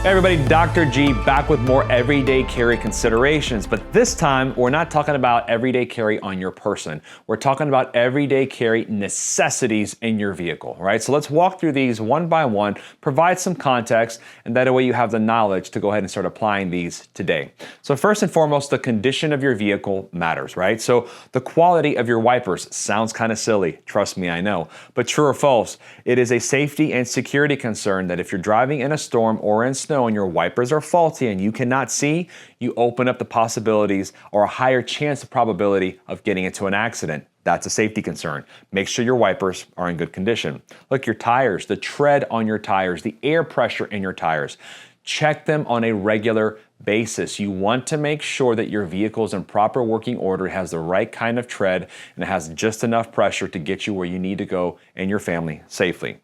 Hey everybody, Dr. G back with more everyday carry considerations, but this time we're not talking about everyday carry on your person. We're talking about everyday carry necessities in your vehicle, right? So let's walk through these one by one, provide some context, and that way you have the knowledge to go ahead and start applying these today. So first and foremost, the condition of your vehicle matters, right? So the quality of your wipers sounds kind of silly, trust me, I know, but true or false, it is a safety and security concern that if you're driving in a storm or in snow and your wipers are faulty and you cannot see, you open up the possibilities or a higher chance of probability of getting into an accident. That's a safety concern. Make sure your wipers are in good condition. Look, your tires, the tread on your tires, the air pressure in your tires, check them on a regular basis. You want to make sure that your vehicle is in proper working order, has the right kind of tread, and it has just enough pressure to get you where you need to go and your family safely.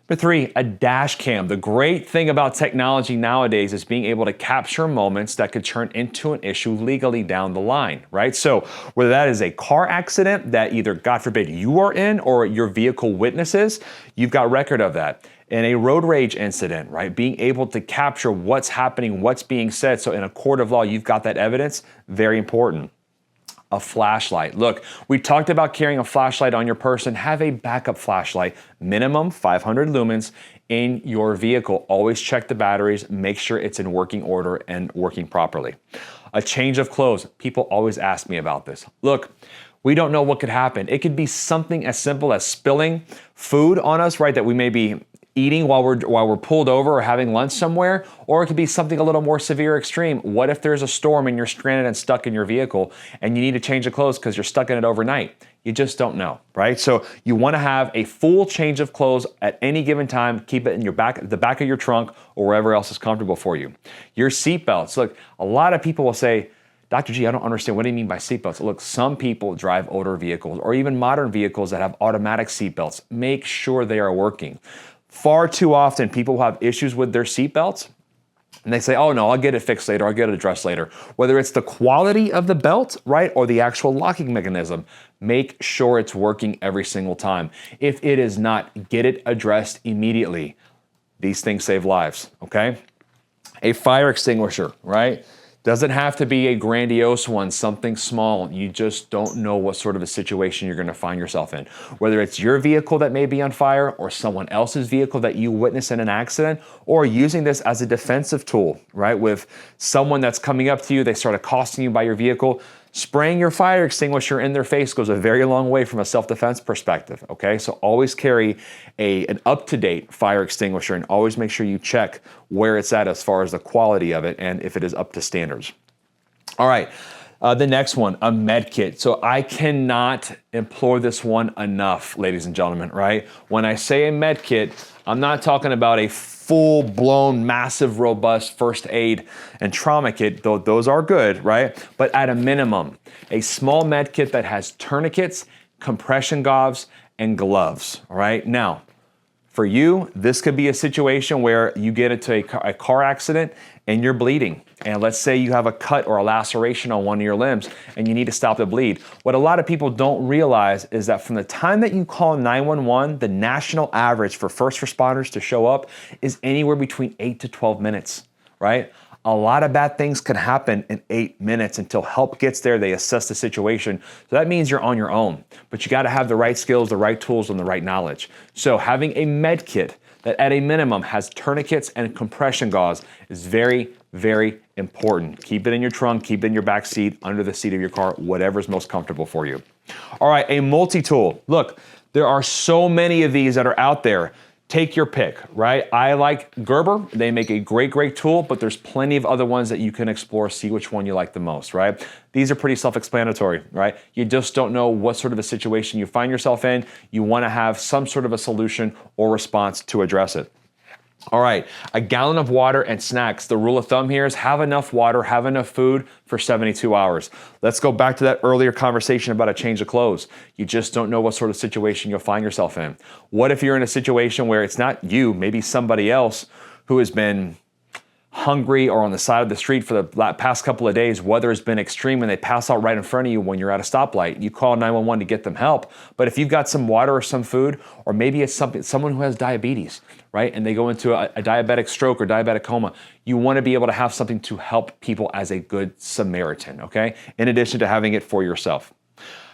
Number 3, a dash cam. The great thing about technology nowadays is being able to capture moments that could turn into an issue legally down the line, right? So whether that is a car accident that either, God forbid, you are in or your vehicle witnesses, you've got record of that. In a road rage incident, right? Being able to capture what's happening, what's being said. So in a court of law, you've got that evidence, very important. A flashlight. Look, we talked about carrying a flashlight on your person. Have a backup flashlight, minimum 500 lumens in your vehicle. Always check the batteries, make sure it's in working order and working properly. A change of clothes. People always ask me about this. Look, we don't know what could happen. It could be something as simple as spilling food on us, right, that we may be eating while we're pulled over or having lunch somewhere, or it could be something a little more severe or extreme. What if there's a storm and you're stranded and stuck in your vehicle and you need to change of clothes because you're stuck in it overnight? You just don't know, right? So you want to have a full change of clothes at any given time. Keep it in the back of your trunk or wherever else is comfortable for you. Your seatbelts. Look, a lot of people will say, Dr. G, I don't understand. What do you mean by seatbelts? Look, some people drive older vehicles or even modern vehicles that have automatic seatbelts. Make sure they are working. Far too often, people have issues with their seatbelts, and they say, oh no, I'll get it fixed later, I'll get it addressed later. Whether it's the quality of the belt, right, or the actual locking mechanism, make sure it's working every single time. If it is not, get it addressed immediately. These things save lives, okay? A fire extinguisher, right? Doesn't have to be a grandiose one, something small. You just don't know what sort of a situation you're gonna find yourself in. Whether it's your vehicle that may be on fire or someone else's vehicle that you witness in an accident, or using this as a defensive tool, right? With someone that's coming up to you, they start accosting you by your vehicle, spraying your fire extinguisher in their face goes a very long way from a self-defense perspective, okay? So always carry an up-to-date fire extinguisher and always make sure you check where it's at as far as the quality of it and if it is up to standards. All right, the next one, a med kit. So I cannot implore this one enough, ladies and gentlemen, right? When I say a med kit, I'm not talking about a full-blown, massive, robust first aid and trauma kit, though those are good, right? But at a minimum, a small med kit that has tourniquets, compression gauze, and gloves, all right? Now, for you, this could be a situation where you get into a car accident and you're bleeding. And let's say you have a cut or a laceration on one of your limbs and you need to stop the bleed. What a lot of people don't realize is that from the time that you call 911, the national average for first responders to show up is anywhere between 8 to 12 minutes, right? A lot of bad things can happen in 8 minutes until help gets there, they assess the situation. So that means you're on your own, but you gotta have the right skills, the right tools, and the right knowledge. So having a med kit that at a minimum has tourniquets and compression gauze is very, very important. Keep it in your trunk, keep it in your back seat, under the seat of your car, whatever's most comfortable for you. All right, a multi-tool. Look, there are so many of these that are out there. Take your pick, right? I like Gerber. They make a great, great tool, but there's plenty of other ones that you can explore, see which one you like the most, right? These are pretty self-explanatory, right? You just don't know what sort of a situation you find yourself in. You wanna have some sort of a solution or response to address it. All right, a gallon of water and snacks. The rule of thumb here is have enough water, have enough food for 72 hours. Let's go back to that earlier conversation about a change of clothes. You just don't know what sort of situation you'll find yourself in. What if you're in a situation where it's not you, maybe somebody else who has been hungry or on the side of the street for the past couple of days, weather has been extreme and they pass out right in front of you when you're at a stoplight, you call 911 to get them help. But if you've got some water or some food, or maybe it's someone who has diabetes, right? And they go into a diabetic stroke or diabetic coma, you want to be able to have something to help people as a good Samaritan, okay? In addition to having it for yourself.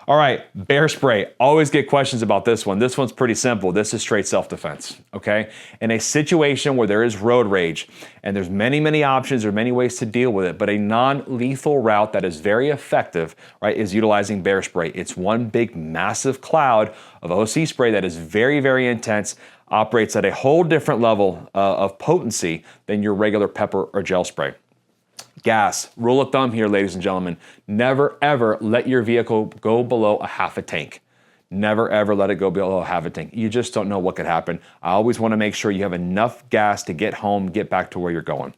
All right, bear spray. Always get questions about this one. This one's pretty simple. This is straight self-defense, okay? In a situation where there is road rage, and there's many options or many ways to deal with it, but a non-lethal route that is very effective, right, is utilizing bear spray. It's one big massive cloud of OC spray that is very intense, operates at a whole different level of potency than your regular pepper or gel spray. Gas. Rule of thumb here, ladies and gentlemen, never ever let your vehicle go below a half a tank. Never ever let it go below a half a tank. You just don't know what could happen. I always want to make sure you have enough gas to get home, get back to where you're going.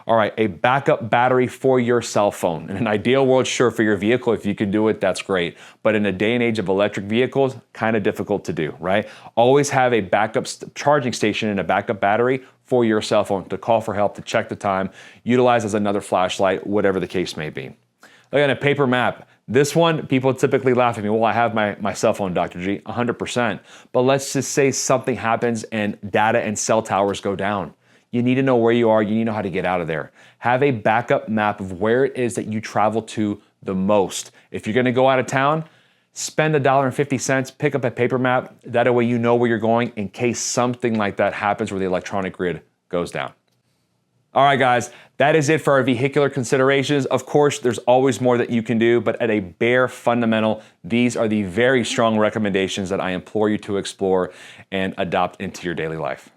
All right, a backup battery for your cell phone. In an ideal world, sure, for your vehicle, if you can do it, that's great. But in a day and age of electric vehicles, kind of difficult to do, right? Always have a backup charging station and a backup battery for your cell phone to call for help, to check the time, utilize as another flashlight, whatever the case may be. Look at a paper map. This one, people typically laugh at me. Well, I have my cell phone, Dr. G, 100%. But let's just say something happens and data and cell towers go down. You need to know where you are. You need to know how to get out of there. Have a backup map of where it is that you travel to the most. If you're going to go out of town, spend $1.50, pick up a paper map. That way you know where you're going in case something like that happens where the electronic grid goes down. All right, guys, that is it for our vehicular considerations. Of course, there's always more that you can do, but at a bare fundamental, these are the very strong recommendations that I implore you to explore and adopt into your daily life.